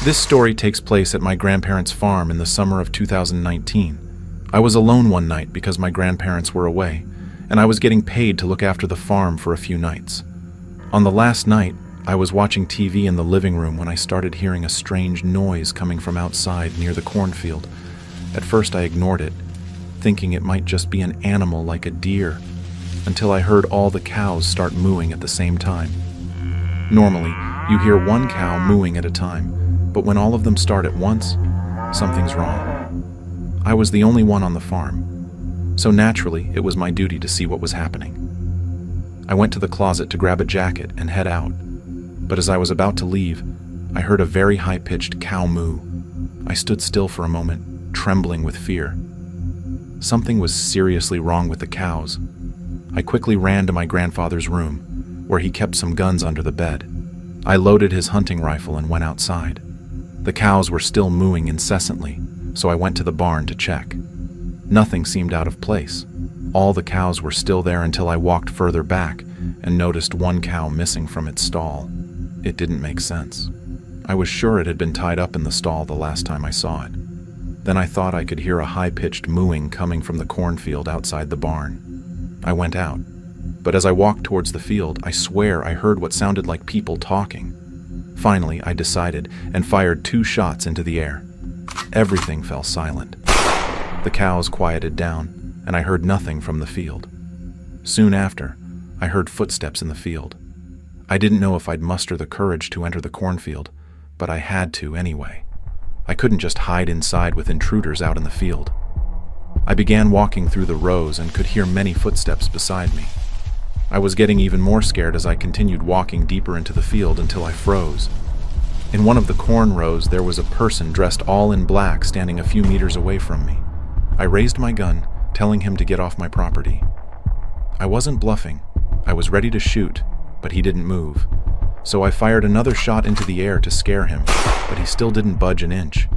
This story takes place at my grandparents' farm in the summer of 2019. I was alone one night because my grandparents were away, and I was getting paid to look after the farm for a few nights. On the last night, I was watching TV in the living room when I started hearing a strange noise coming from outside near the cornfield. At first I ignored it, thinking it might just be an animal like a deer, until I heard all the cows start mooing at the same time. Normally, you hear one cow mooing at a time, but when all of them start at once, something's wrong. I was the only one on the farm, so naturally it was my duty to see what was happening. I went to the closet to grab a jacket and head out, but as I was about to leave, I heard a very high-pitched cow moo. I stood still for a moment, trembling with fear. Something was seriously wrong with the cows. I quickly ran to my grandfather's room, where he kept some guns under the bed. I loaded his hunting rifle and went outside. The cows were still mooing incessantly, so I went to the barn to check. Nothing seemed out of place. All the cows were still there until I walked further back and noticed one cow missing from its stall. It didn't make sense. I was sure it had been tied up in the stall the last time I saw it. Then I thought I could hear a high-pitched mooing coming from the cornfield outside the barn. I went out, but as I walked towards the field, I swear I heard what sounded like people talking. Finally, I decided and fired 2 shots into the air. Everything fell silent. The cows quieted down, and I heard nothing from the field. Soon after, I heard footsteps in the field. I didn't know if I'd muster the courage to enter the cornfield, but I had to anyway. I couldn't just hide inside with intruders out in the field. I began walking through the rows and could hear many footsteps beside me. I was getting even more scared as I continued walking deeper into the field until I froze. In one of the corn rows, there was a person dressed all in black standing a few meters away from me. I raised my gun, telling him to get off my property. I wasn't bluffing. I was ready to shoot, but he didn't move. So I fired another shot into the air to scare him, but he still didn't budge an inch.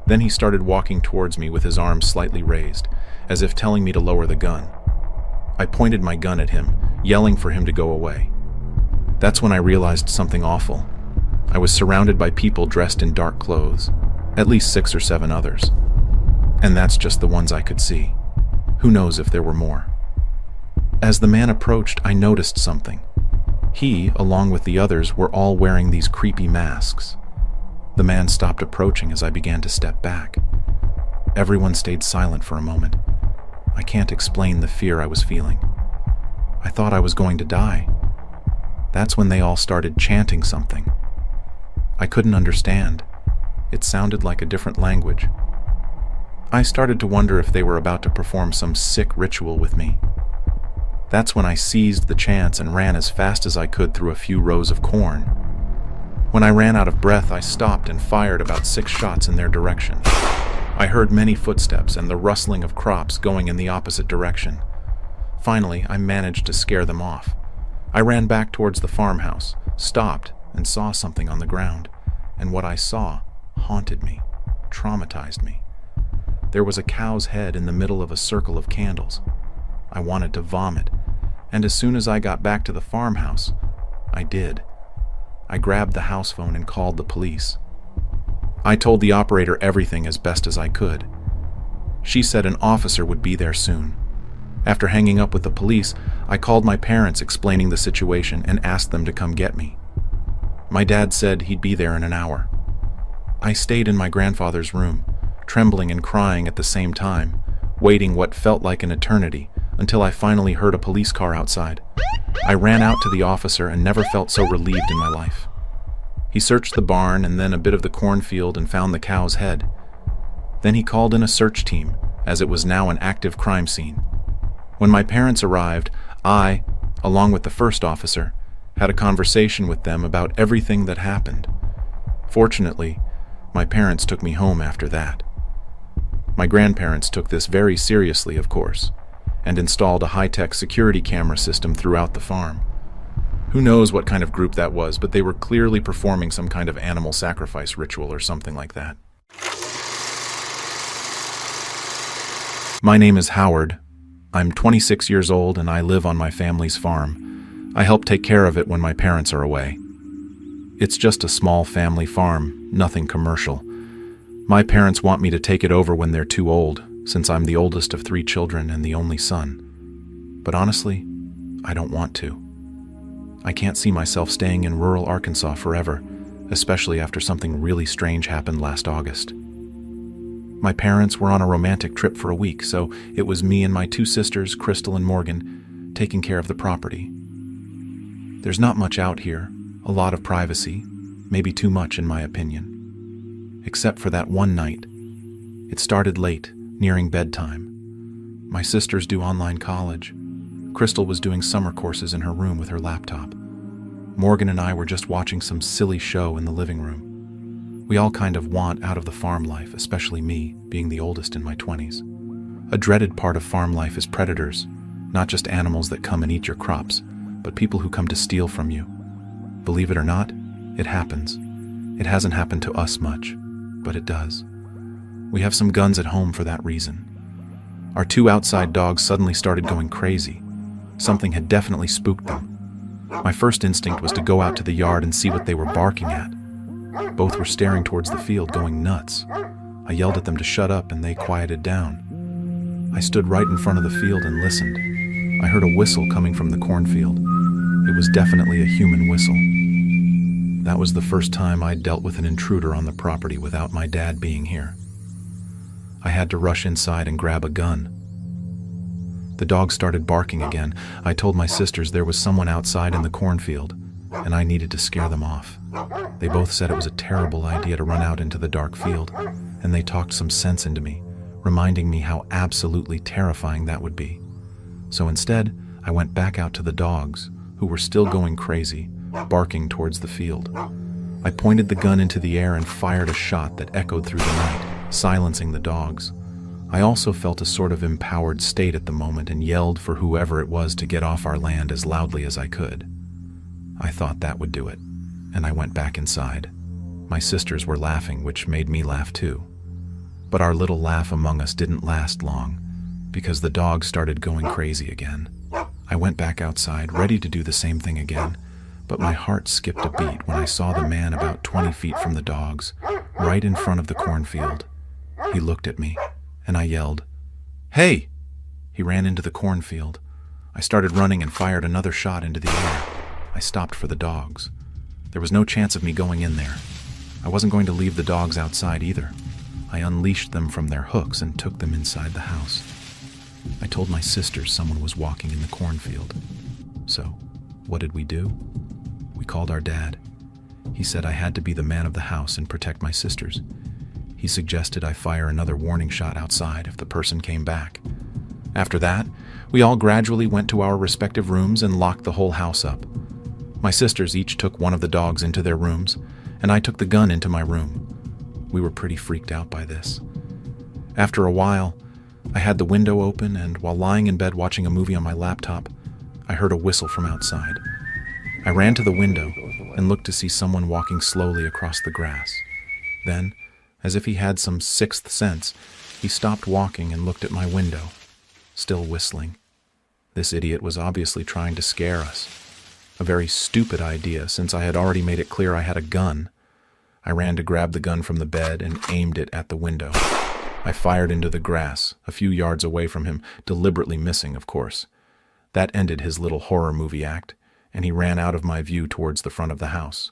Then he started walking towards me with his arms slightly raised, as if telling me to lower the gun. I pointed my gun at him, yelling for him to go away. That's when I realized something awful. I was surrounded by people dressed in dark clothes, at least 6 or 7 others. And that's just the ones I could see. Who knows if there were more? As the man approached, I noticed something. He, along with the others, were all wearing these creepy masks. The man stopped approaching as I began to step back. Everyone stayed silent for a moment. I can't explain the fear I was feeling. I thought I was going to die. That's when they all started chanting something. I couldn't understand. It sounded like a different language. I started to wonder if they were about to perform some sick ritual with me. That's when I seized the chance and ran as fast as I could through a few rows of corn. When I ran out of breath, I stopped and fired about 6 shots in their direction. I heard many footsteps and the rustling of crops going in the opposite direction. Finally, I managed to scare them off. I ran back towards the farmhouse, stopped, and saw something on the ground. And what I saw haunted me, traumatized me. There was a cow's head in the middle of a circle of candles. I wanted to vomit, and as soon as I got back to the farmhouse, I did. I grabbed the house phone and called the police. I told the operator everything as best as I could. She said an officer would be there soon. After hanging up with the police, I called my parents explaining the situation and asked them to come get me. My dad said he'd be there in an hour. I stayed in my grandfather's room, trembling and crying at the same time, waiting what felt like an eternity, until I finally heard a police car outside. I ran out to the officer and never felt so relieved in my life. He searched the barn and then a bit of the cornfield and found the cow's head. Then he called in a search team, as it was now an active crime scene. When my parents arrived, I, along with the first officer, had a conversation with them about everything that happened. Fortunately, my parents took me home after that. My grandparents took this very seriously, of course, and installed a high-tech security camera system throughout the farm. Who knows what kind of group that was, but they were clearly performing some kind of animal sacrifice ritual or something like that. My name is Howard. I'm 26 years old and I live on my family's farm. I help take care of it when my parents are away. It's just a small family farm, nothing commercial. My parents want me to take it over when they're too old, since I'm the oldest of 3 children and the only son. But honestly, I don't want to. I can't see myself staying in rural Arkansas forever, especially after something really strange happened last August. My parents were on a romantic trip for a week, so it was me and my 2 sisters, Crystal and Morgan, taking care of the property. There's not much out here, a lot of privacy, maybe too much in my opinion. Except for that one night. It started late, nearing bedtime. My sisters do online college. Crystal was doing summer courses in her room with her laptop. Morgan and I were just watching some silly show in the living room. We all kind of want out of the farm life, especially me, being the oldest in my 20s. A dreaded part of farm life is predators, not just animals that come and eat your crops, but people who come to steal from you. Believe it or not, it happens. It hasn't happened to us much, but it does. We have some guns at home for that reason. Our 2 outside dogs suddenly started going crazy. Something had definitely spooked them. My first instinct was to go out to the yard and see what they were barking at. Both were staring towards the field, going nuts. I yelled at them to shut up and they quieted down. I stood right in front of the field and listened. I heard a whistle coming from the cornfield. It was definitely a human whistle. That was the first time I'd dealt with an intruder on the property without my dad being here. I had to rush inside and grab a gun. The dogs started barking again. I told my sisters there was someone outside in the cornfield, and I needed to scare them off. They both said it was a terrible idea to run out into the dark field, and they talked some sense into me, reminding me how absolutely terrifying that would be. So instead, I went back out to the dogs, who were still going crazy, barking towards the field. I pointed the gun into the air and fired a shot that echoed through the night, silencing the dogs. I also felt a sort of empowered state at the moment and yelled for whoever it was to get off our land as loudly as I could. I thought that would do it, and I went back inside. My sisters were laughing, which made me laugh too. But our little laugh among us didn't last long, because the dogs started going crazy again. I went back outside, ready to do the same thing again, but my heart skipped a beat when I saw the man about 20 feet from the dogs, right in front of the cornfield. He looked at me, and I yelled, "Hey!" He ran into the cornfield. I started running and fired another shot into the air. I stopped for the dogs. There was no chance of me going in there. I wasn't going to leave the dogs outside either. I unleashed them from their hooks and took them inside the house. I told my sisters someone was walking in the cornfield. So, what did we do? We called our dad. He said I had to be the man of the house and protect my sisters. He suggested I fire another warning shot outside if the person came back. After that, we all gradually went to our respective rooms and locked the whole house up. My sisters each took one of the dogs into their rooms, and I took the gun into my room. We were pretty freaked out by this. After a while, I had the window open, and while lying in bed watching a movie on my laptop, I heard a whistle from outside. I ran to the window and looked to see someone walking slowly across the grass. Then, as if he had some sixth sense, he stopped walking and looked at my window, still whistling. This idiot was obviously trying to scare us. A very stupid idea, since I had already made it clear I had a gun. I ran to grab the gun from the bed and aimed it at the window. I fired into the grass, a few yards away from him, deliberately missing, of course. That ended his little horror movie act, and he ran out of my view towards the front of the house.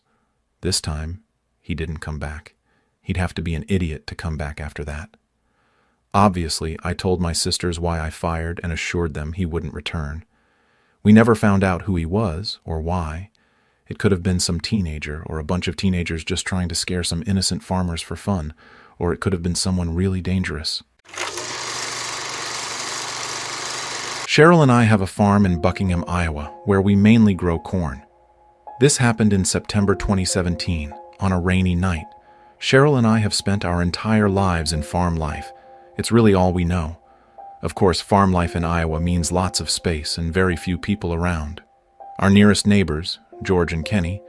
This time, he didn't come back. He'd have to be an idiot to come back after that. Obviously, I told my sisters why I fired and assured them he wouldn't return. We never found out who he was or why. It could have been some teenager or a bunch of teenagers just trying to scare some innocent farmers for fun, or it could have been someone really dangerous. Cheryl and I have a farm in Buckingham, Iowa, where we mainly grow corn. This happened in September 2017, on a rainy night. Cheryl and I have spent our entire lives in farm life. It's really all we know. Of course, farm life in Iowa means lots of space and very few people around. Our nearest neighbors, George and Kenny,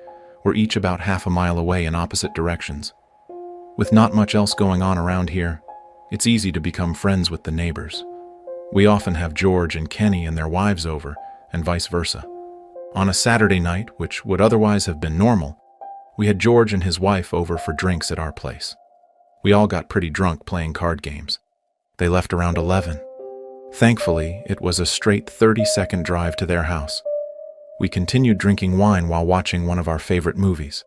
were each about half a mile away in opposite directions. With not much else going on around here, it's easy to become friends with the neighbors. We often have George and Kenny and their wives over, and vice versa. On a Saturday night, which would otherwise have been normal, We had George and his wife over for drinks at our place. We all got pretty drunk playing card games. They left around 11. Thankfully, it was a straight 30-second drive to their house. We continued drinking wine while watching one of our favorite movies.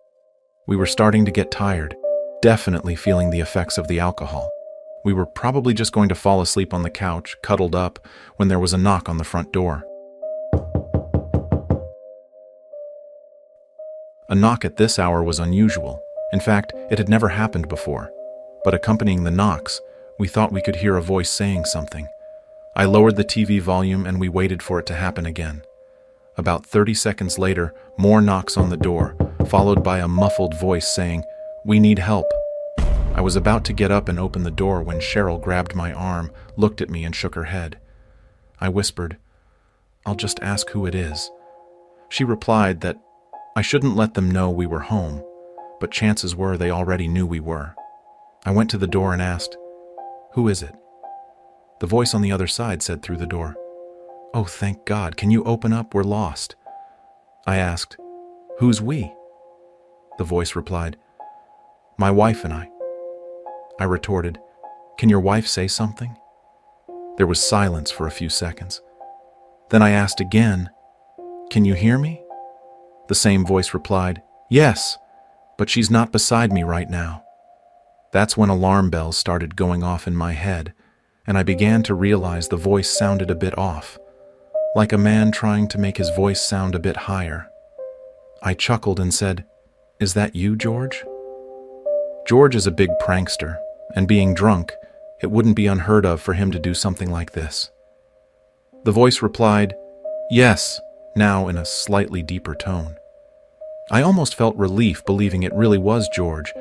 We were starting to get tired, definitely feeling the effects of the alcohol. We were probably just going to fall asleep on the couch, cuddled up, when there was a knock on the front door. A knock at this hour was unusual. In fact, it had never happened before. But accompanying the knocks, we thought we could hear a voice saying something. I lowered the TV volume and we waited for it to happen again. About 30 seconds later, more knocks on the door, followed by a muffled voice saying, "We need help." I was about to get up and open the door when Cheryl grabbed my arm, looked at me and shook her head. I whispered, "I'll just ask who it is." She replied that I shouldn't let them know we were home, but chances were they already knew we were. I went to the door and asked, "Who is it?" The voice on the other side said through the door, "Oh, thank God, can you open up? We're lost." I asked, "Who's we?" The voice replied, "My wife and I." I retorted, "Can your wife say something?" There was silence for a few seconds. Then I asked again, "Can you hear me?" The same voice replied, "Yes, but she's not beside me right now." That's when alarm bells started going off in my head, and I began to realize the voice sounded a bit off, like a man trying to make his voice sound a bit higher. I chuckled and said, "Is that you, George?" George is a big prankster, and being drunk, it wouldn't be unheard of for him to do something like this. The voice replied, "Yes," now in a slightly deeper tone. I almost felt relief believing it really was George,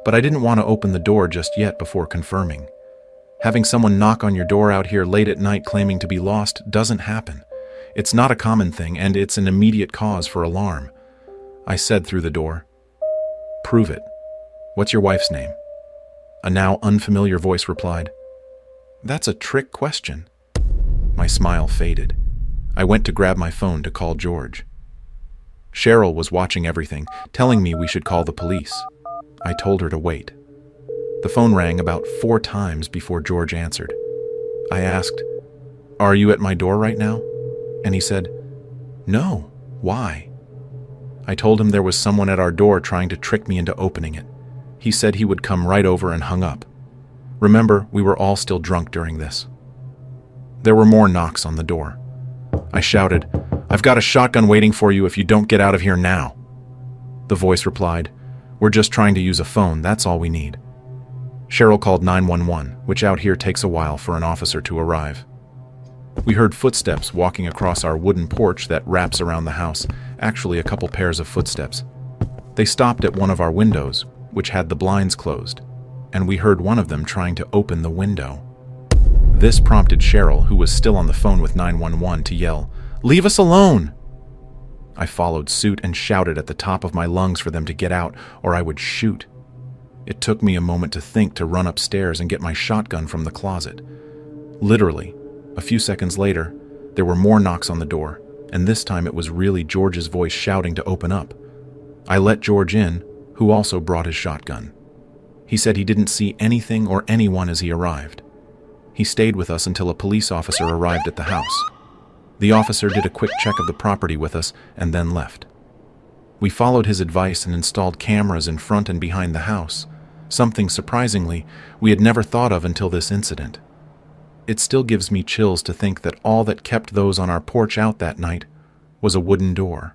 but I didn't want to open the door just yet before confirming. Having someone knock on your door out here late at night claiming to be lost doesn't happen. It's not a common thing, and it's an immediate cause for alarm. I said through the door, "Prove it. What's your wife's name?" A now unfamiliar voice replied, "That's a trick question." My smile faded. I went to grab my phone to call George. Cheryl was watching everything, telling me we should call the police. I told her to wait. The phone rang about 4 times before George answered. I asked, "Are you at my door right now?" And he said, "No, why?" I told him there was someone at our door trying to trick me into opening it. He said he would come right over and hung up. Remember, we were all still drunk during this. There were more knocks on the door. I shouted, "I've got a shotgun waiting for you if you don't get out of here now." The voice replied, "We're just trying to use a phone, that's all we need." Cheryl called 911, which out here takes a while for an officer to arrive. We heard footsteps walking across our wooden porch that wraps around the house, actually a couple pairs of footsteps. They stopped at one of our windows, which had the blinds closed, and we heard one of them trying to open the window. This prompted Cheryl, who was still on the phone with 911, to yell, "Leave us alone!" I followed suit and shouted at the top of my lungs for them to get out, or I would shoot. It took me a moment to think to run upstairs and get my shotgun from the closet. Literally, a few seconds later, there were more knocks on the door, and this time it was really George's voice shouting to open up. I let George in, who also brought his shotgun. He said he didn't see anything or anyone as he arrived. He stayed with us until a police officer arrived at the house. The officer did a quick check of the property with us and then left. We followed his advice and installed cameras in front and behind the house, something surprisingly we had never thought of until this incident. It still gives me chills to think that all that kept those on our porch out that night was a wooden door.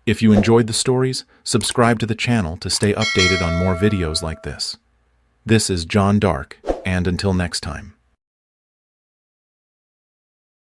If you enjoyed the stories, subscribe to the channel to stay updated on more videos like this. This is John Dark, and until next time.